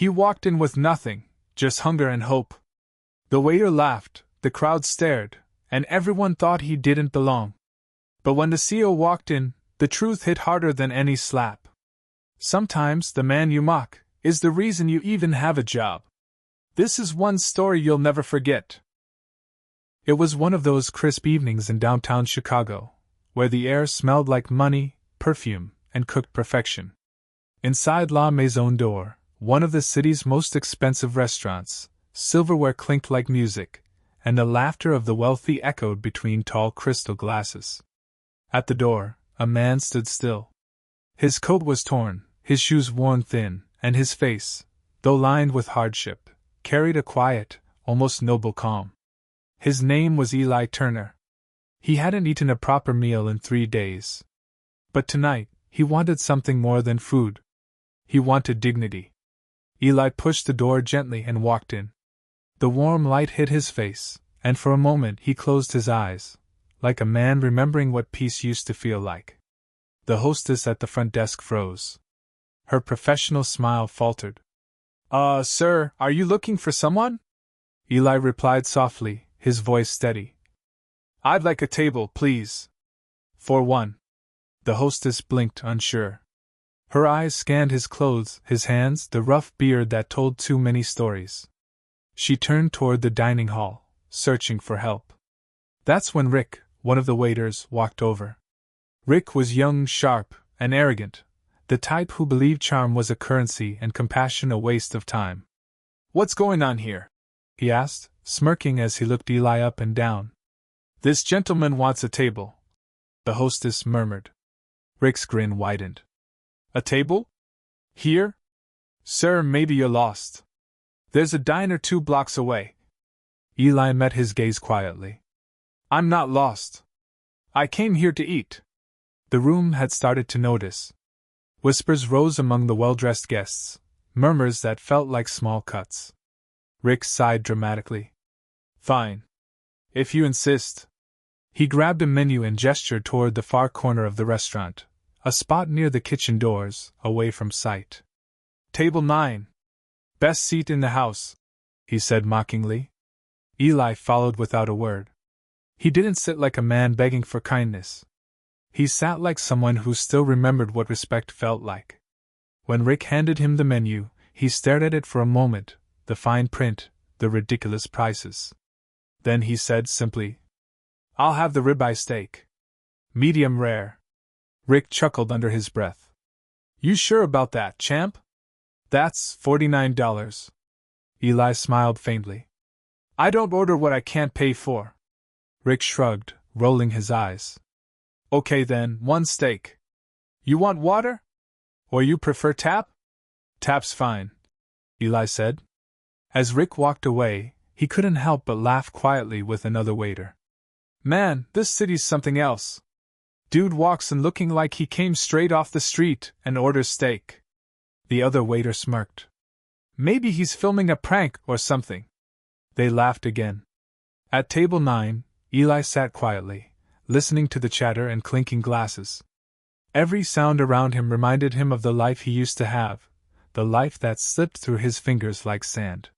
He walked in with nothing, just hunger and hope. The waiter laughed, the crowd stared, and everyone thought he didn't belong. But when the CEO walked in, the truth hit harder than any slap. Sometimes the man you mock is the reason you even have a job. This is one story you'll never forget. It was one of those crisp evenings in downtown Chicago, where the air smelled like money, perfume, and cooked perfection. Inside La Maison d'Or, one of the city's most expensive restaurants, silverware clinked like music, and the laughter of the wealthy echoed between tall crystal glasses. At the door, a man stood still. His coat was torn, his shoes worn thin, and his face, though lined with hardship, carried a quiet, almost noble calm. His name was Eli Turner. He hadn't eaten a proper meal in 3 days. But tonight, he wanted something more than food. He wanted dignity. Eli pushed the door gently and walked in. The warm light hit his face, and for a moment he closed his eyes, like a man remembering what peace used to feel like. The hostess at the front desk froze. Her professional smile faltered. Sir, are you looking for someone?" Eli replied softly, his voice steady. "I'd like a table, please." "For one." The hostess blinked, unsure. Her eyes scanned his clothes, his hands, the rough beard that told too many stories. She turned toward the dining hall, searching for help. That's when Rick, one of the waiters, walked over. Rick was young, sharp, and arrogant, the type who believed charm was a currency and compassion a waste of time. "What's going on here?" he asked, smirking as he looked Eli up and down. "This gentleman wants a table," the hostess murmured. Rick's grin widened. "A table? Here? Sir, maybe you're lost. There's a diner 2 blocks away." Eli met his gaze quietly. "I'm not lost. I came here to eat." The room had started to notice. Whispers rose among the well-dressed guests, murmurs that felt like small cuts. Rick sighed dramatically. "Fine. If you insist." He grabbed a menu and gestured toward the far corner of the restaurant, a spot near the kitchen doors, away from sight. "Table 9. Best seat in the house," he said mockingly. Eli followed without a word. He didn't sit like a man begging for kindness. He sat like someone who still remembered what respect felt like. When Rick handed him the menu, he stared at it for a moment, the fine print, the ridiculous prices. Then he said simply, "I'll have the ribeye steak. Medium rare." Rick chuckled under his breath. "You sure about that, champ? That's $49. Eli smiled faintly. "I don't order what I can't pay for." Rick shrugged, rolling his eyes. "Okay then, 1 steak. You want water? Or you prefer tap?" "Tap's fine," Eli said. As Rick walked away, he couldn't help but laugh quietly with another waiter. "Man, this city's something else. Dude walks in looking like he came straight off the street and orders steak." The other waiter smirked. "Maybe he's filming a prank or something." They laughed again. At table 9, Eli sat quietly, listening to the chatter and clinking glasses. Every sound around him reminded him of the life he used to have, the life that slipped through his fingers like sand.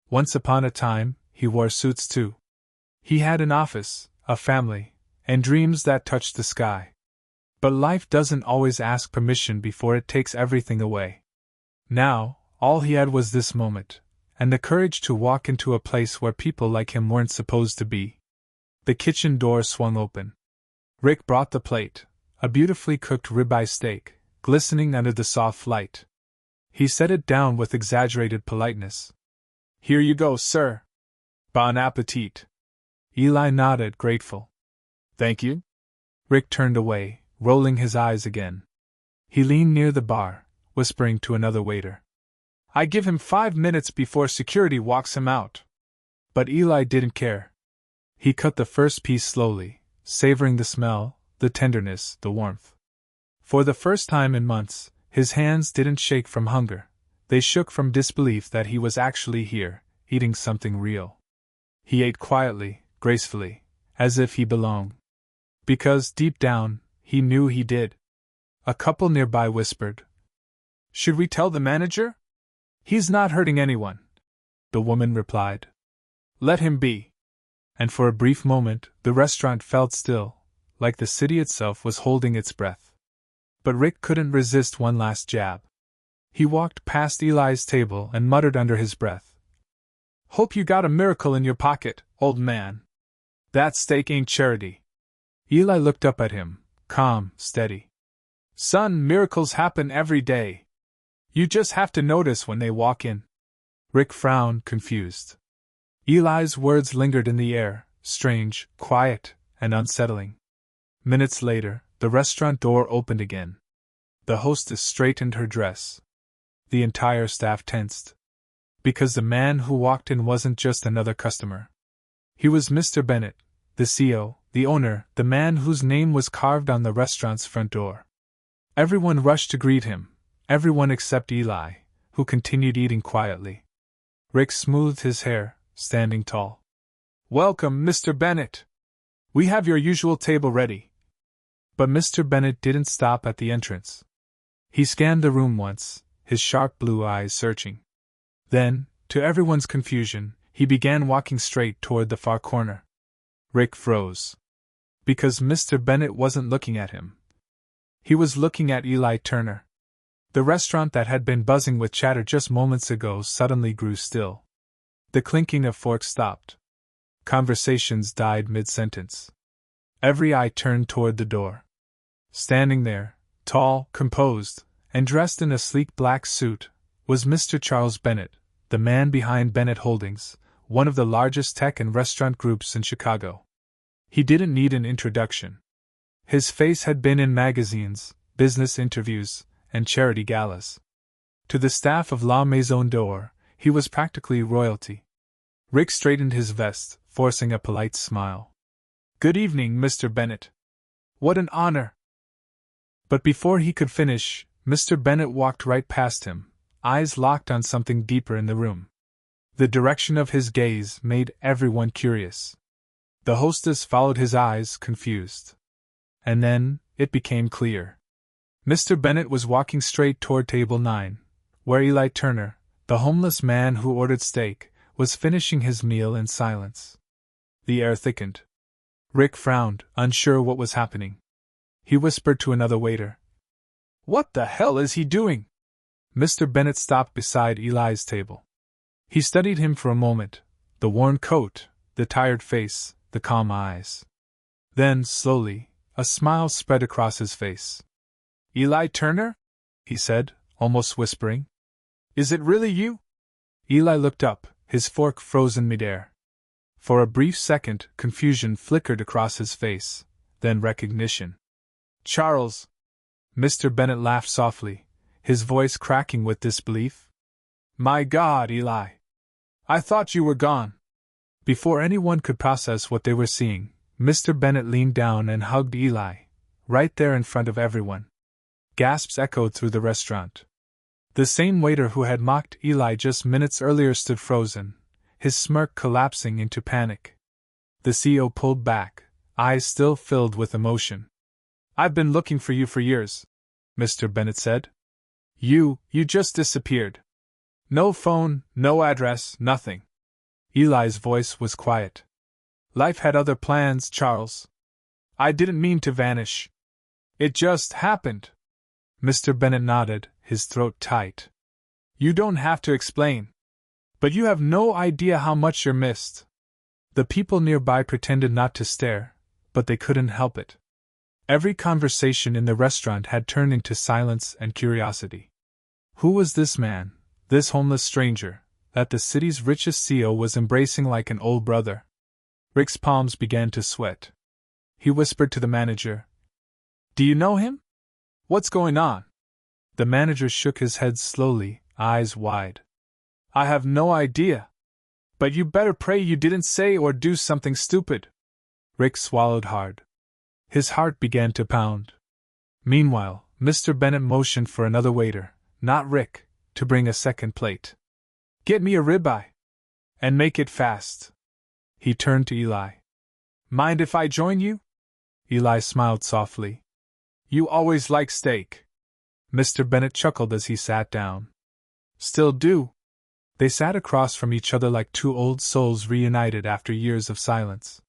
Once upon a time, he wore suits too. He had an office, a family, and dreams that touched the sky. But life doesn't always ask permission before it takes everything away. Now, all he had was this moment, and the courage to walk into a place where people like him weren't supposed to be. The kitchen door swung open. Rick brought the plate, a beautifully cooked ribeye steak, glistening under the soft light. He set it down with exaggerated politeness. "Here you go, sir. Bon appetit." Eli nodded, grateful. "Thank you." Rick turned away, rolling his eyes again. He leaned near the bar, whispering to another waiter. "I give him 5 minutes before security walks him out." But Eli didn't care. He cut the first piece slowly, savoring the smell, the tenderness, the warmth. For the first time in months, his hands didn't shake from hunger. They shook from disbelief that he was actually here, eating something real. He ate quietly, gracefully, as if he belonged. Because, deep down, he knew he did. A couple nearby whispered, "Should we tell the manager?" He's not hurting anyone, the woman replied. Let him be. And for a brief moment, the restaurant felt still, like the city itself was holding its breath. But Rick couldn't resist one last jab. He walked past Eli's table and muttered under his breath. Hope you got a miracle in your pocket, old man. That steak ain't charity. Eli looked up at him, calm, steady. Son, miracles happen every day. You just have to notice when they walk in. Rick frowned, confused. Eli's words lingered in the air, strange, quiet, and unsettling. Minutes later, the restaurant door opened again. The hostess straightened her dress. The entire staff tensed. Because the man who walked in wasn't just another customer. He was Mr. Bennett, the CEO, the owner, the man whose name was carved on the restaurant's front door. Everyone rushed to greet him, everyone except Eli, who continued eating quietly. Rick smoothed his hair, standing tall. Welcome, Mr. Bennett. We have your usual table ready. But Mr. Bennett didn't stop at the entrance. He scanned the room once, his sharp blue eyes searching. Then, to everyone's confusion, he began walking straight toward the far corner. Rick froze. Because Mr. Bennett wasn't looking at him. He was looking at Eli Turner. The restaurant that had been buzzing with chatter just moments ago suddenly grew still. The clinking of forks stopped. Conversations died mid-sentence. Every eye turned toward the door. Standing there, tall, composed, and dressed in a sleek black suit, was Mr. Charles Bennett, the man behind Bennett Holdings, one of the largest tech and restaurant groups in Chicago. He didn't need an introduction. His face had been in magazines, business interviews, and charity galas. To the staff of La Maison d'Or, he was practically royalty. Rick straightened his vest, forcing a polite smile. Good evening, Mr. Bennett. What an honor! But before he could finish, Mr. Bennett walked right past him, eyes locked on something deeper in the room. The direction of his gaze made everyone curious. The hostess followed his eyes, confused. And then, it became clear. Mr. Bennett was walking straight toward table 9, where Eli Turner, the homeless man who ordered steak, was finishing his meal in silence. The air thickened. Rick frowned, unsure what was happening. He whispered to another waiter. What the hell is he doing? Mr. Bennett stopped beside Eli's table. He studied him for a moment, the worn coat, the tired face, the calm eyes. Then, slowly, a smile spread across his face. Eli Turner? He said, almost whispering. Is it really you? Eli looked up, his fork frozen midair. For a brief second, confusion flickered across his face, then recognition. Charles! Mr. Bennett laughed softly, his voice cracking with disbelief. My God, Eli! I thought you were gone. Before anyone could process what they were seeing, Mr. Bennett leaned down and hugged Eli, right there in front of everyone. Gasps echoed through the restaurant. The same waiter who had mocked Eli just minutes earlier stood frozen, his smirk collapsing into panic. The CEO pulled back, eyes still filled with emotion. I've been looking for you for years, Mr. Bennett said. You just disappeared. No phone, no address, nothing. Eli's voice was quiet. Life had other plans, Charles. I didn't mean to vanish. It just happened. Mr. Bennett nodded, his throat tight. You don't have to explain. But you have no idea how much you're missed. The people nearby pretended not to stare, but they couldn't help it. Every conversation in the restaurant had turned into silence and curiosity. Who was this man, this homeless stranger, that the city's richest CEO was embracing like an old brother? Rick's palms began to sweat. He whispered to the manager. Do you know him? What's going on? The manager shook his head slowly, eyes wide. I have no idea. But you better pray you didn't say or do something stupid. Rick swallowed hard. His heart began to pound. Meanwhile, Mr. Bennett motioned for another waiter, not Rick, to bring a second plate. Get me a ribeye. And make it fast. He turned to Eli. Mind if I join you? Eli smiled softly. You always like steak. Mr. Bennett chuckled as he sat down. Still do. They sat across from each other like two old souls reunited after years of silence.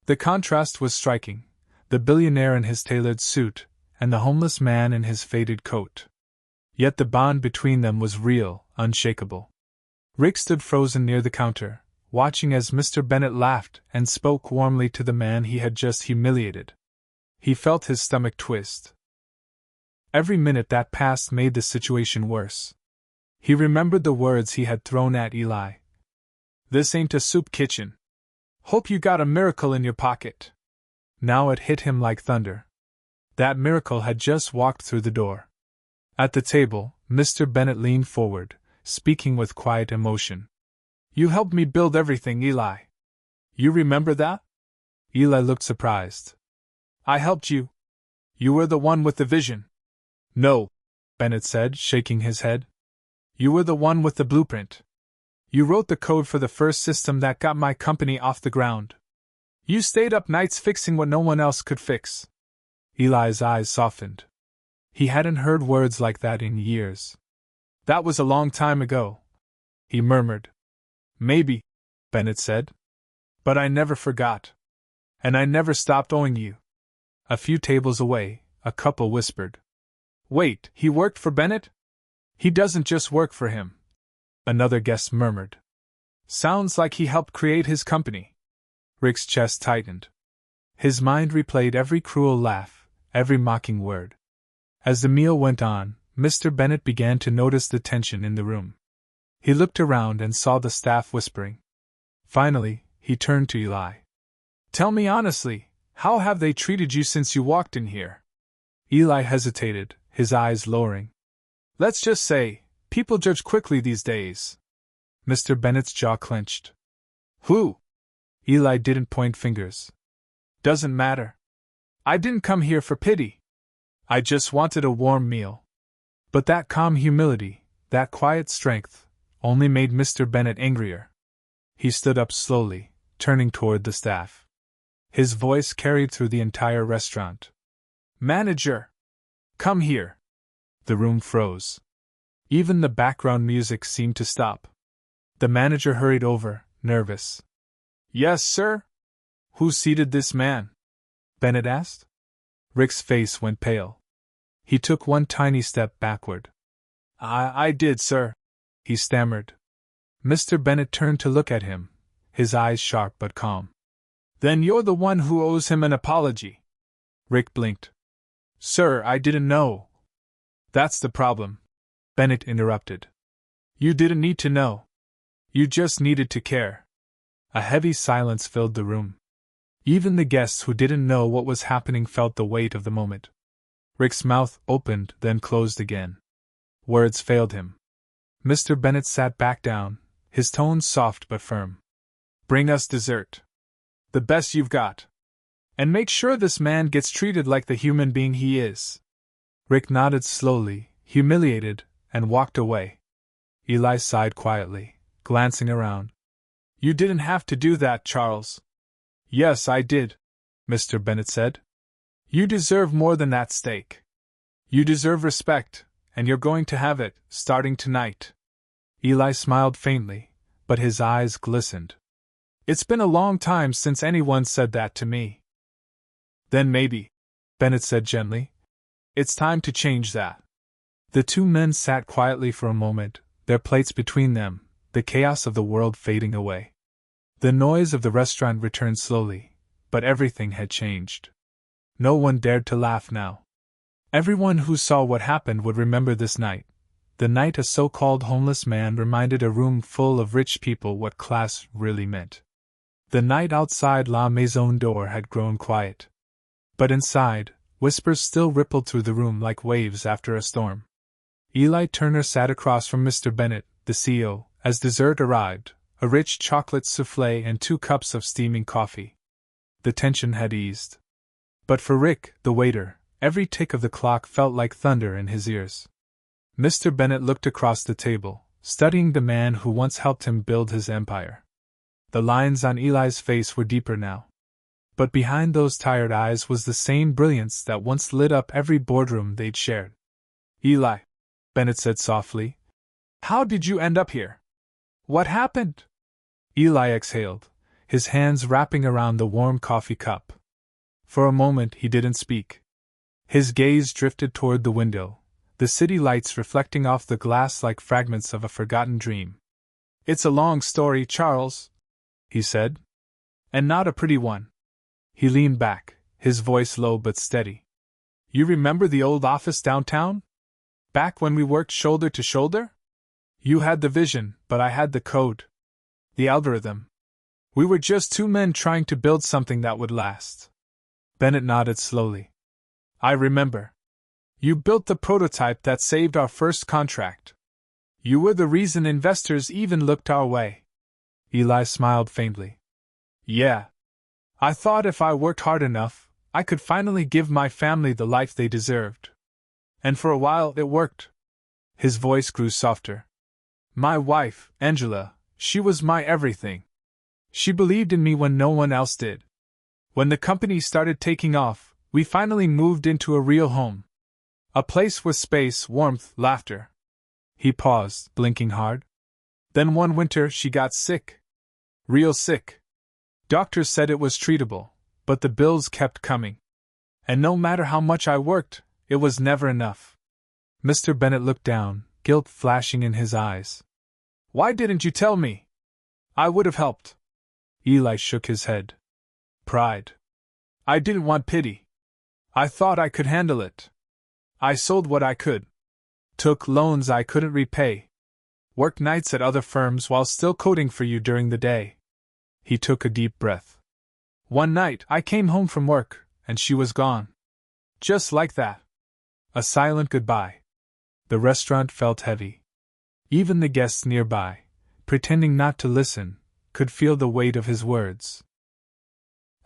The contrast was striking, the billionaire in his tailored suit, and the homeless man in his faded coat. Yet the bond between them was real, unshakable. Rick stood frozen near the counter, watching as Mr. Bennet laughed and spoke warmly to the man he had just humiliated. He felt his stomach twist. Every minute that passed made the situation worse. He remembered the words he had thrown at Eli. "This ain't a soup kitchen. Hope you got a miracle in your pocket." Now it hit him like thunder. That miracle had just walked through the door. At the table, Mr. Bennet leaned forward, speaking with quiet emotion. "You helped me build everything, Eli. You remember that?" Eli looked surprised. "I helped you? You were the one with the vision." "No," Bennet said, shaking his head. "You were the one with the blueprint. You wrote the code for the first system that got my company off the ground. You stayed up nights fixing what no one else could fix." Eli's eyes softened. He hadn't heard words like that in years. "That was a long time ago," he murmured. "Maybe," Bennet said. "But I never forgot. And I never stopped owing you." A few tables away, a couple whispered. "Wait, he worked for Bennet? He doesn't just work for him," another guest murmured. "Sounds like he helped create his company." Rick's chest tightened. His mind replayed every cruel laugh, every mocking word. As the meal went on, Mr. Bennet began to notice the tension in the room. He looked around and saw the staff whispering. Finally, he turned to Eli. "Tell me honestly, how have they treated you since you walked in here?" Eli hesitated, his eyes lowering. "Let's just say, people judge quickly these days." Mr. Bennet's jaw clenched. "Who?" Eli didn't point fingers. "Doesn't matter. I didn't come here for pity. I just wanted a warm meal." But that calm humility, that quiet strength, only made Mr. Bennet angrier. He stood up slowly, turning toward the staff. His voice carried through the entire restaurant. "Manager! Come here!" The room froze. Even the background music seemed to stop. The manager hurried over, nervous. "Yes, sir? Who seated this man?" Bennet asked. Rick's face went pale. He took one tiny step backward. I did, sir," he stammered. Mr. Bennet turned to look at him, his eyes sharp but calm. "Then you're the one who owes him an apology." Rick blinked. "Sir, I didn't know." "That's the problem," Bennet interrupted. "You didn't need to know. You just needed to care." A heavy silence filled the room. Even the guests who didn't know what was happening felt the weight of the moment. Rick's mouth opened, then closed again. Words failed him. Mr. Bennet sat back down, his tones soft but firm. "Bring us dessert. The best you've got. And make sure this man gets treated like the human being he is." Rick nodded slowly, humiliated, and walked away. Eli sighed quietly, glancing around. "You didn't have to do that, Charles." "Yes, I did," Mr. Bennet said. "You deserve more than that steak. You deserve respect, and you're going to have it, starting tonight." Eli smiled faintly, but his eyes glistened. "It's been a long time since anyone said that to me." "Then maybe," Bennet said gently, "it's time to change that." The two men sat quietly for a moment, their plates between them, the chaos of the world fading away. The noise of the restaurant returned slowly, but everything had changed. No one dared to laugh now. Everyone who saw what happened would remember this night, the night a so-called homeless man reminded a room full of rich people what class really meant. The night outside La Maison d'Or had grown quiet. But inside, whispers still rippled through the room like waves after a storm. Eli Turner sat across from Mr. Bennet, the CEO, as dessert arrived, a rich chocolate soufflé and 2 cups of steaming coffee. The tension had eased. But for Rick, the waiter, every tick of the clock felt like thunder in his ears. Mr. Bennet looked across the table, studying the man who once helped him build his empire. The lines on Eli's face were deeper now. But behind those tired eyes was the same brilliance that once lit up every boardroom they'd shared. "Eli," Bennet said softly, "how did you end up here?" What happened? Eli exhaled, his hands wrapping around the warm coffee cup. For a moment he didn't speak. His gaze drifted toward the window, the city lights reflecting off the glass like fragments of a forgotten dream. It's a long story, Charles, he said. And not a pretty one. He leaned back, his voice low but steady. You remember the old office downtown? Back when we worked shoulder to shoulder? You had the vision, but I had the code. The algorithm. We were just two men trying to build something that would last. Bennett nodded slowly. I remember. You built the prototype that saved our first contract. You were the reason investors even looked our way. Eli smiled faintly. Yeah. I thought if I worked hard enough, I could finally give my family the life they deserved. And for a while it worked. His voice grew softer. My wife, Angela, she was my everything. She believed in me when no one else did. When the company started taking off, we finally moved into a real home. A place with space, warmth, laughter. He paused, blinking hard. Then one winter she got sick. Real sick. Doctors said it was treatable, but the bills kept coming. And no matter how much I worked, it was never enough. Mr. Bennett looked down, guilt flashing in his eyes. Why didn't you tell me? I would have helped. Eli shook his head. Pride. I didn't want pity. I thought I could handle it. I sold what I could. Took loans I couldn't repay. Worked nights at other firms while still coding for you during the day. He took a deep breath. One night I came home from work, and she was gone. Just like that. A silent goodbye. The restaurant felt heavy. Even the guests nearby, pretending not to listen, could feel the weight of his words.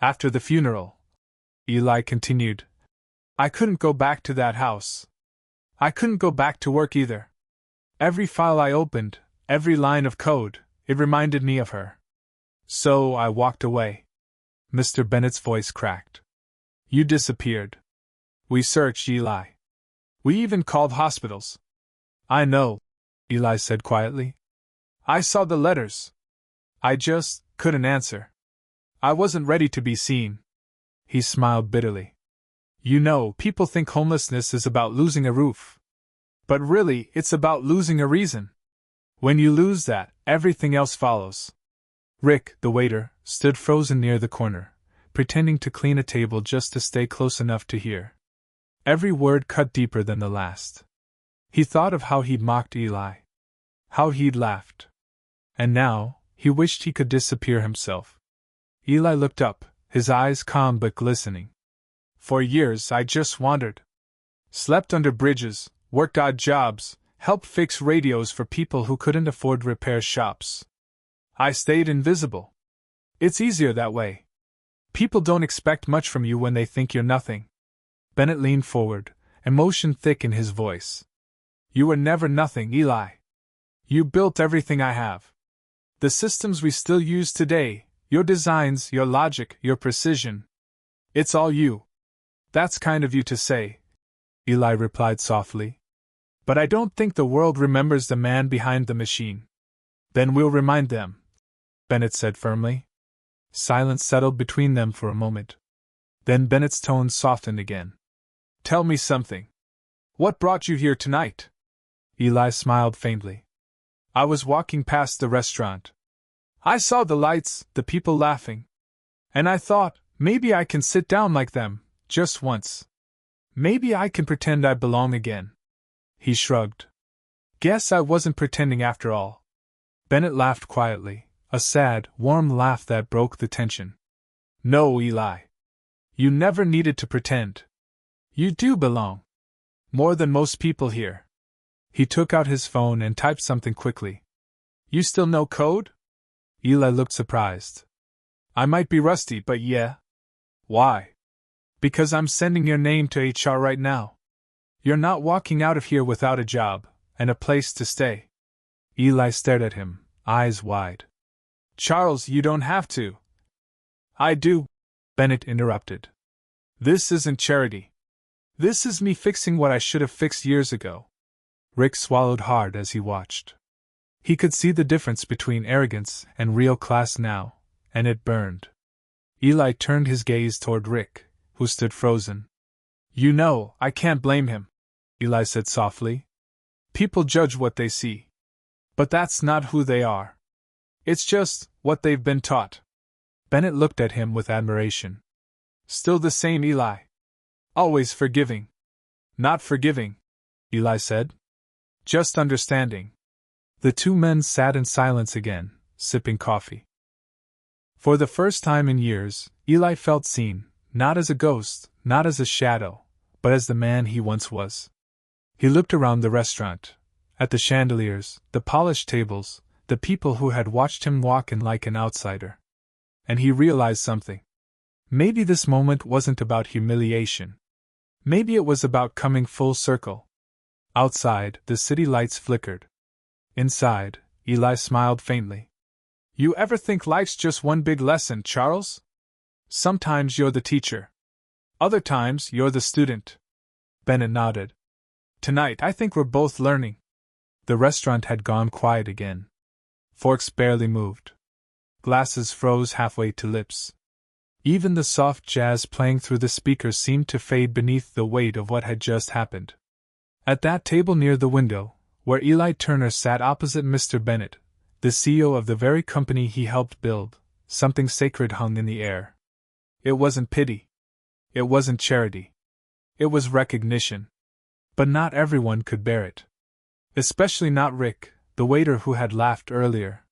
After the funeral, Eli continued, I couldn't go back to that house. I couldn't go back to work either. Every file I opened, every line of code, it reminded me of her. So I walked away. Mr. Bennett's voice cracked. You disappeared. We searched, Eli. We even called hospitals. I know, Eli said quietly. I saw the letters. I just couldn't answer. I wasn't ready to be seen. He smiled bitterly. You know, people think homelessness is about losing a roof. But really, it's about losing a reason. When you lose that, everything else follows. Rick, the waiter, stood frozen near the corner, pretending to clean a table just to stay close enough to hear. Every word cut deeper than the last. He thought of how he'd mocked Eli. How he'd laughed. And now, he wished he could disappear himself. Eli looked up, his eyes calm but glistening. For years I just wandered. Slept under bridges, worked odd jobs, helped fix radios for people who couldn't afford repair shops. I stayed invisible. It's easier that way. People don't expect much from you when they think you're nothing. Bennett leaned forward, emotion thick in his voice. You were never nothing, Eli. You built everything I have. The systems we still use today, your designs, your logic, your precision. It's all you. That's kind of you to say, Eli replied softly. But I don't think the world remembers the man behind the machine. Then we'll remind them, Bennett said firmly. Silence settled between them for a moment. Then Bennett's tone softened again. Tell me something. What brought you here tonight? Eli smiled faintly. I was walking past the restaurant. I saw the lights, the people laughing. And I thought, maybe I can sit down like them, just once. Maybe I can pretend I belong again. He shrugged. Guess I wasn't pretending after all. Bennett laughed quietly, a sad, warm laugh that broke the tension. No, Eli. You never needed to pretend. You do belong. More than most people here. He took out his phone and typed something quickly. You still know code? Eli looked surprised. I might be rusty, but yeah. Why? Because I'm sending your name to HR right now. You're not walking out of here without a job, and a place to stay. Eli stared at him, eyes wide. Charles, you don't have to. I do, Bennett interrupted. This isn't charity. This is me fixing what I should have fixed years ago. Rick swallowed hard as he watched. He could see the difference between arrogance and real class now, and it burned. Eli turned his gaze toward Rick, who stood frozen. "You know, I can't blame him," Eli said softly. "People judge what they see. But that's not who they are. It's just what they've been taught." Bennett looked at him with admiration. "Still the same Eli. Always forgiving." "Not forgiving," Eli said. "Just understanding." The two men sat in silence again, sipping coffee. For the first time in years, Eli felt seen, not as a ghost, not as a shadow, but as the man he once was. He looked around the restaurant, at the chandeliers, the polished tables, the people who had watched him walk in like an outsider. And he realized something. Maybe this moment wasn't about humiliation. Maybe it was about coming full circle. Outside, the city lights flickered. Inside, Eli smiled faintly. "You ever think life's just one big lesson, Charles? Sometimes you're the teacher. Other times you're the student." Bennett nodded. "Tonight I think we're both learning." The restaurant had gone quiet again. Forks barely moved. Glasses froze halfway to lips. Even the soft jazz playing through the speakers seemed to fade beneath the weight of what had just happened. At that table near the window, where Eli Turner sat opposite Mr. Bennett, the CEO of the very company he helped build, something sacred hung in the air. It wasn't pity. It wasn't charity. It was recognition. But not everyone could bear it. Especially not Rick, the waiter who had laughed earlier.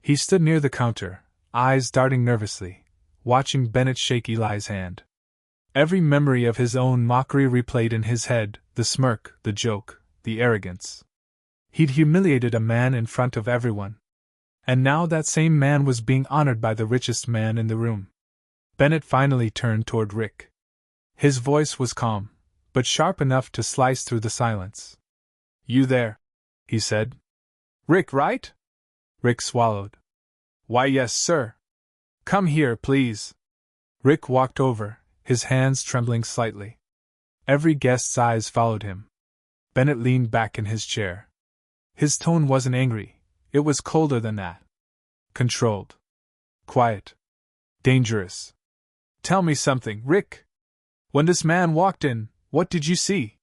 He stood near the counter, eyes darting nervously, watching Bennett shake Eli's hand. Every memory of his own mockery replayed in his head, the smirk, the joke, the arrogance. He'd humiliated a man in front of everyone. And now that same man was being honored by the richest man in the room. Bennett finally turned toward Rick. His voice was calm, but sharp enough to slice through the silence. "You there?" he said. "Rick, right?" Rick swallowed. "Why, yes, sir." "Come here, please." Rick walked over, his hands trembling slightly. Every guest's eyes followed him. Bennett leaned back in his chair. His tone wasn't angry, it was colder than that. Controlled. Quiet. Dangerous. "Tell me something, Rick. When this man walked in, what did you see?"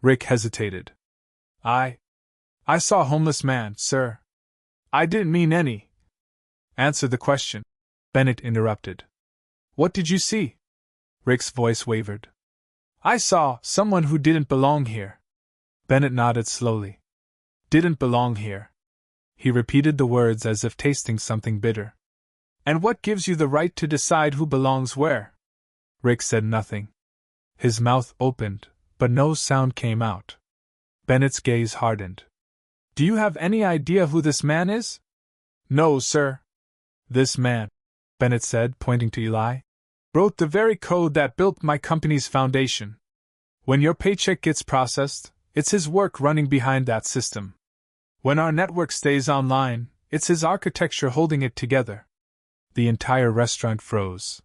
Rick hesitated. I saw a homeless man, sir. I didn't mean any." "Answer the question," Bennett interrupted. "What did you see?" Rick's voice wavered. "I saw someone who didn't belong here." Bennett nodded slowly. "Didn't belong here." He repeated the words as if tasting something bitter. "And what gives you the right to decide who belongs where?" Rick said nothing. His mouth opened, but no sound came out. Bennett's gaze hardened. "Do you have any idea who this man is?" "No, sir." "This man," Bennett said, pointing to Eli, "wrote the very code that built my company's foundation. When your paycheck gets processed, it's his work running behind that system. When our network stays online, it's his architecture holding it together." The entire restaurant froze.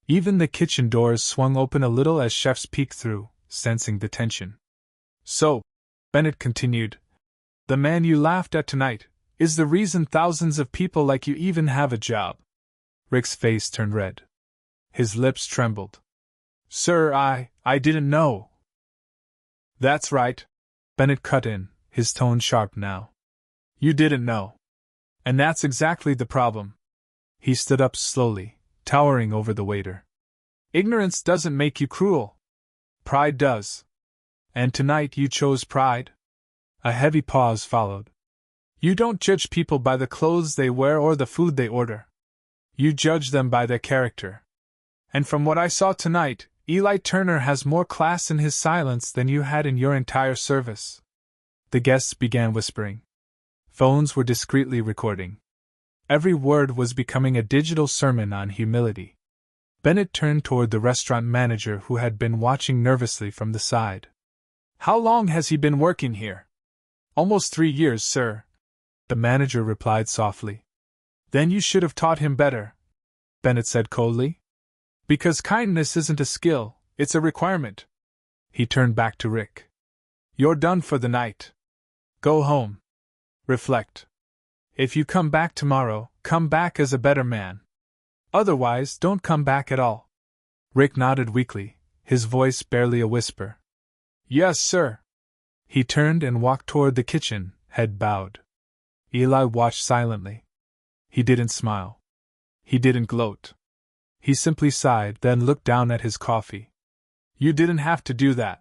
Even the kitchen doors swung open a little as chefs peeked through, sensing the tension. "So," Bennett continued, "the man you laughed at tonight is the reason thousands of people like you even have a job." Rick's face turned red. His lips trembled. "Sir, I didn't know." "That's right," Bennett cut in, his tone sharp now. "You didn't know. And that's exactly the problem." He stood up slowly, towering over the waiter. "Ignorance doesn't make you cruel. Pride does. And tonight you chose pride." A heavy pause followed. "You don't judge people by the clothes they wear or the food they order. You judge them by their character. And from what I saw tonight, Eli Turner has more class in his silence than you had in your entire service." The guests began whispering. Phones were discreetly recording. Every word was becoming a digital sermon on humility. Bennett turned toward the restaurant manager who had been watching nervously from the side. "How long has he been working here?" "Almost 3 years, sir," the manager replied softly. "Then you should have taught him better," Bennett said coldly. "Because kindness isn't a skill, it's a requirement." He turned back to Rick. "You're done for the night. Go home. Reflect." If you come back tomorrow, come back as a better man. Otherwise, don't come back at all. Rick nodded weakly, his voice barely a whisper. Yes, sir. He turned and walked toward the kitchen, head bowed. Eli watched silently. He didn't smile. He didn't gloat. He simply sighed, then looked down at his coffee. You didn't have to do that,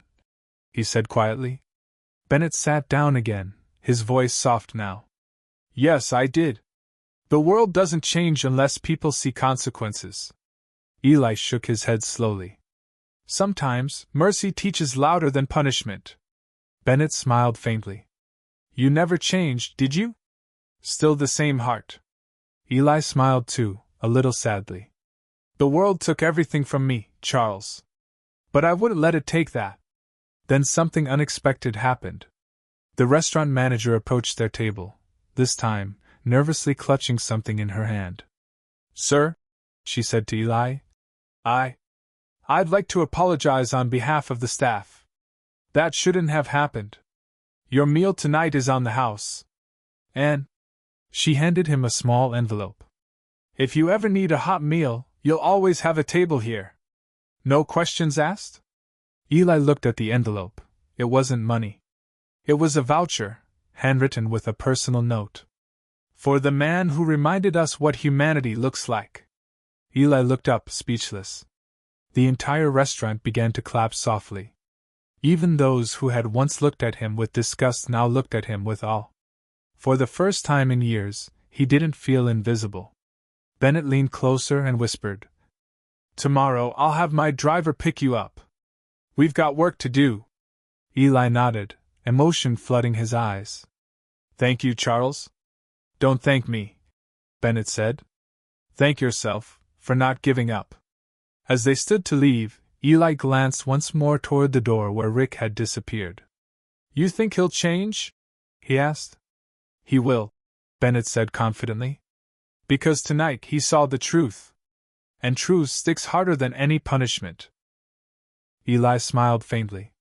he said quietly. Bennett sat down again, his voice soft now. Yes, I did. The world doesn't change unless people see consequences. Eli shook his head slowly. Sometimes, mercy teaches louder than punishment. Bennett smiled faintly. You never changed, did you? Still the same heart. Eli smiled too, a little sadly. The world took everything from me, Charles. But I wouldn't let it take that. Then something unexpected happened. The restaurant manager approached their table, this time, nervously clutching something in her hand. Sir, she said to Eli, I'd like to apologize on behalf of the staff. That shouldn't have happened. Your meal tonight is on the house. And she handed him a small envelope. If you ever need a hot meal, you'll always have a table here. No questions asked? Eli looked at the envelope. It wasn't money. It was a voucher, handwritten with a personal note. For the man who reminded us what humanity looks like. Eli looked up, speechless. The entire restaurant began to clap softly. Even those who had once looked at him with disgust now looked at him with awe. For the first time in years, he didn't feel invisible. Bennett leaned closer and whispered, Tomorrow I'll have my driver pick you up. We've got work to do. Eli nodded, emotion flooding his eyes. Thank you, Charles. Don't thank me, Bennett said. Thank yourself, for not giving up. As they stood to leave, Eli glanced once more toward the door where Rick had disappeared. You think he'll change? He asked. He will, Bennett said confidently. Because tonight he saw the truth. And truth sticks harder than any punishment. Eli smiled faintly.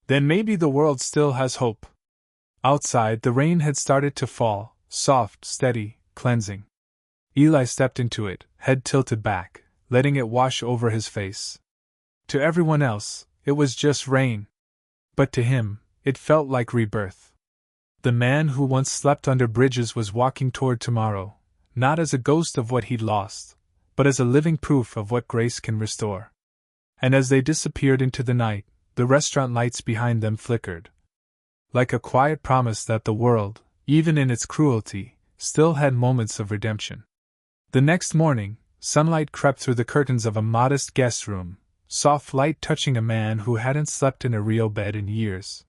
Then maybe the world still has hope. Outside, the rain had started to fall, soft, steady, cleansing. Eli stepped into it, head tilted back, letting it wash over his face. To everyone else, it was just rain. But to him, it felt like rebirth. The man who once slept under bridges was walking toward tomorrow, not as a ghost of what he'd lost, but as a living proof of what grace can restore. And as they disappeared into the night, the restaurant lights behind them flickered. Like a quiet promise that the world, even in its cruelty, still had moments of redemption. The next morning, sunlight crept through the curtains of a modest guest room, soft light touching a man who hadn't slept in a real bed in years.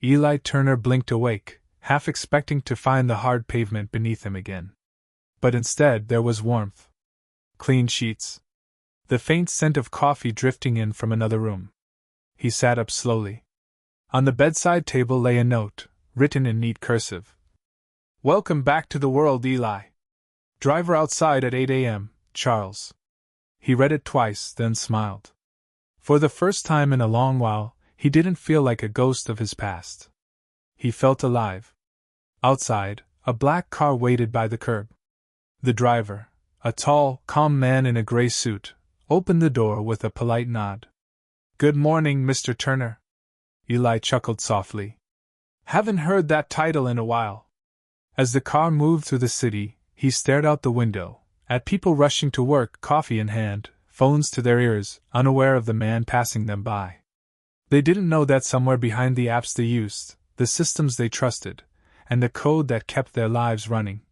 Eli Turner blinked awake, half expecting to find the hard pavement beneath him again. But instead there was warmth. Clean sheets. The faint scent of coffee drifting in from another room. He sat up slowly. On the bedside table lay a note, written in neat cursive. Welcome back to the world, Eli. Driver outside at 8 a.m., Charles. He read it twice, then smiled. For the first time in a long while, he didn't feel like a ghost of his past. He felt alive. Outside, a black car waited by the curb. The driver, a tall, calm man in a gray suit, opened the door with a polite nod. Good morning, Mr. Turner. Eli chuckled softly. Haven't heard that title in a while. As the car moved through the city, he stared out the window, at people rushing to work, coffee in hand, phones to their ears, unaware of the man passing them by. They didn't know that somewhere behind the apps they used, the systems they trusted, and the code that kept their lives running,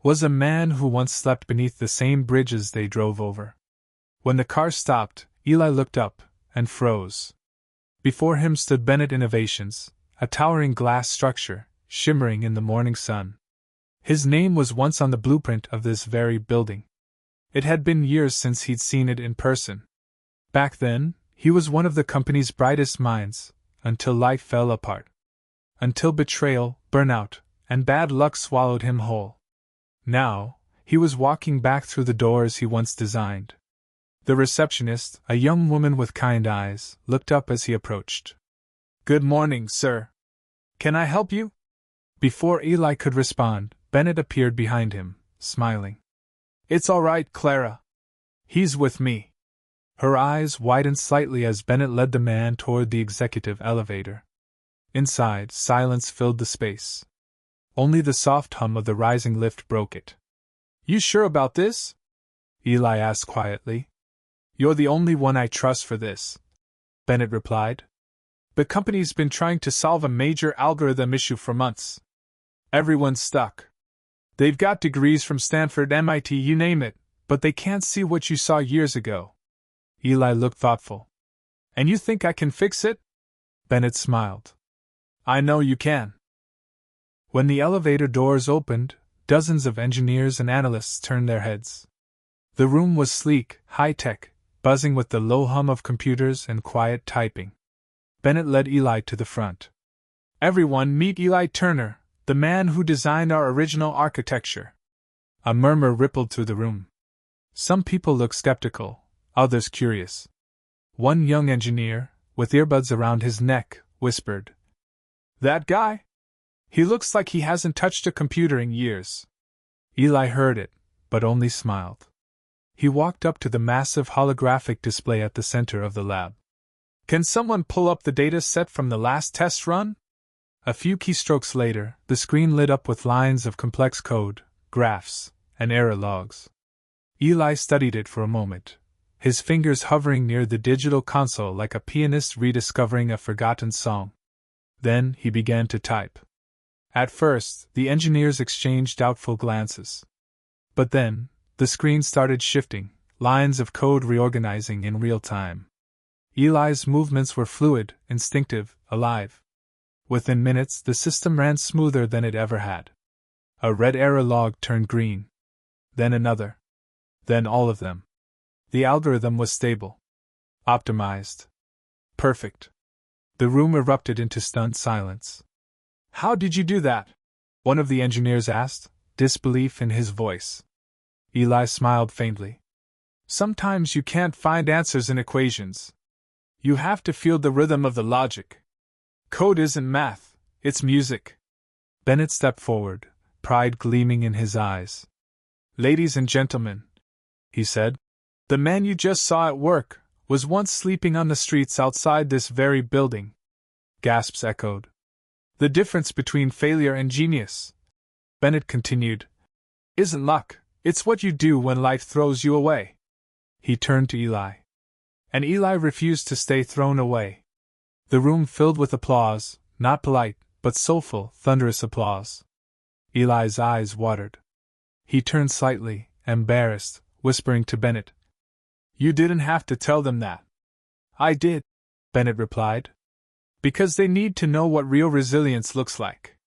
was a man who once slept beneath the same bridges they drove over. When the car stopped, Eli looked up and froze. Before him stood Bennett Innovations, a towering glass structure, shimmering in the morning sun. His name was once on the blueprint of this very building. It had been years since he'd seen it in person. Back then, he was one of the company's brightest minds, until life fell apart. Until betrayal, burnout, and bad luck swallowed him whole. Now, he was walking back through the doors he once designed. The receptionist, a young woman with kind eyes, looked up as he approached. Good morning, sir. Can I help you? Before Eli could respond, Bennett appeared behind him, smiling. It's all right, Clara. He's with me. Her eyes widened slightly as Bennett led the man toward the executive elevator. Inside, silence filled the space. Only the soft hum of the rising lift broke it. You sure about this? Eli asked quietly. You're the only one I trust for this, Bennett replied. The company's been trying to solve a major algorithm issue for months. Everyone's stuck. They've got degrees from Stanford, MIT, you name it, but they can't see what you saw years ago. Eli looked thoughtful. And you think I can fix it? Bennett smiled. I know you can. When the elevator doors opened, dozens of engineers and analysts turned their heads. The room was sleek, high-tech, buzzing with the low hum of computers and quiet typing. Bennett led Eli to the front. Everyone, meet Eli Turner, the man who designed our original architecture. A murmur rippled through the room. Some people looked skeptical, others curious. One young engineer, with earbuds around his neck, whispered, That guy? He looks like he hasn't touched a computer in years. Eli heard it, but only smiled. He walked up to the massive holographic display at the center of the lab. Can someone pull up the data set from the last test run? A few keystrokes later, the screen lit up with lines of complex code, graphs, and error logs. Eli studied it for a moment, his fingers hovering near the digital console like a pianist rediscovering a forgotten song. Then he began to type. At first, the engineers exchanged doubtful glances. But then, the screen started shifting, lines of code reorganizing in real time. Eli's movements were fluid, instinctive, alive. Within minutes, the system ran smoother than it ever had. A red error log turned green. Then another. Then all of them. The algorithm was stable. Optimized. Perfect. The room erupted into stunned silence. How did you do that? One of the engineers asked, disbelief in his voice. Eli smiled faintly. Sometimes you can't find answers in equations. You have to feel the rhythm of the logic. Code isn't math, it's music. Bennett stepped forward, pride gleaming in his eyes. Ladies and gentlemen, he said, the man you just saw at work was once sleeping on the streets outside this very building. Gasps echoed. The difference between failure and genius, Bennett continued, isn't luck, it's what you do when life throws you away. He turned to Eli. And Eli refused to stay thrown away. The room filled with applause, not polite, but soulful, thunderous applause. Eli's eyes watered. He turned slightly, embarrassed, whispering to Bennett, You didn't have to tell them that. I did, Bennett replied. Because they need to know what real resilience looks like.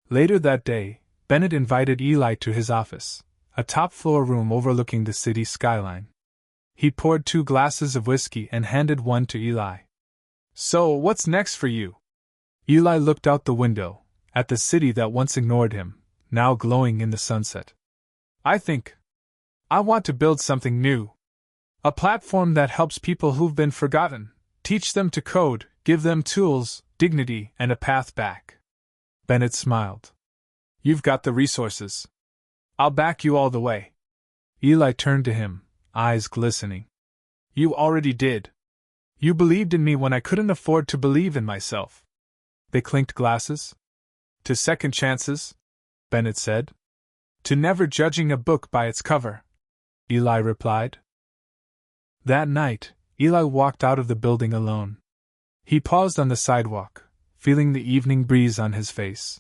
Later that day, Bennett invited Eli to his office, a top-floor room overlooking the city skyline. He poured 2 glasses of whiskey and handed one to Eli. So, what's next for you? Eli looked out the window, at the city that once ignored him, now glowing in the sunset. I want to build something new. A platform that helps people who've been forgotten, teach them to code, give them tools, dignity, and a path back. Bennett smiled. You've got the resources. I'll back you all the way. Eli turned to him, eyes glistening. You already did. You believed in me when I couldn't afford to believe in myself. They clinked glasses. To second chances, Bennett said. To never judging a book by its cover, Eli replied. That night, Eli walked out of the building alone. He paused on the sidewalk, feeling the evening breeze on his face.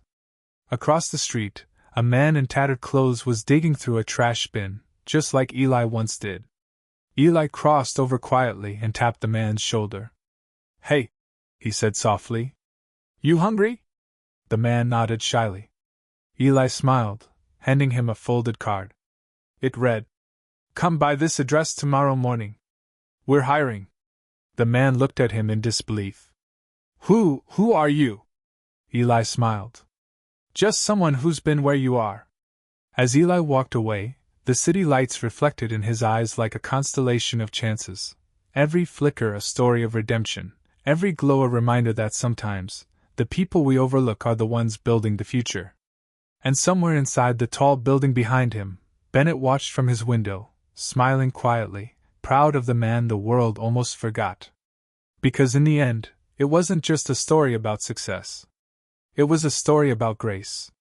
Across the street, a man in tattered clothes was digging through a trash bin, just like Eli once did. Eli crossed over quietly and tapped the man's shoulder. Hey, he said softly. You hungry? The man nodded shyly. Eli smiled, handing him a folded card. It read, Come by this address tomorrow morning. We're hiring. The man looked at him in disbelief. Who are you? Eli smiled. Just someone who's been where you are. As Eli walked away, the city lights reflected in his eyes like a constellation of chances. Every flicker a story of redemption, every glow a reminder that sometimes, the people we overlook are the ones building the future. And somewhere inside the tall building behind him, Bennett watched from his window, smiling quietly, proud of the man the world almost forgot. Because in the end, it wasn't just a story about success. It was a story about grace.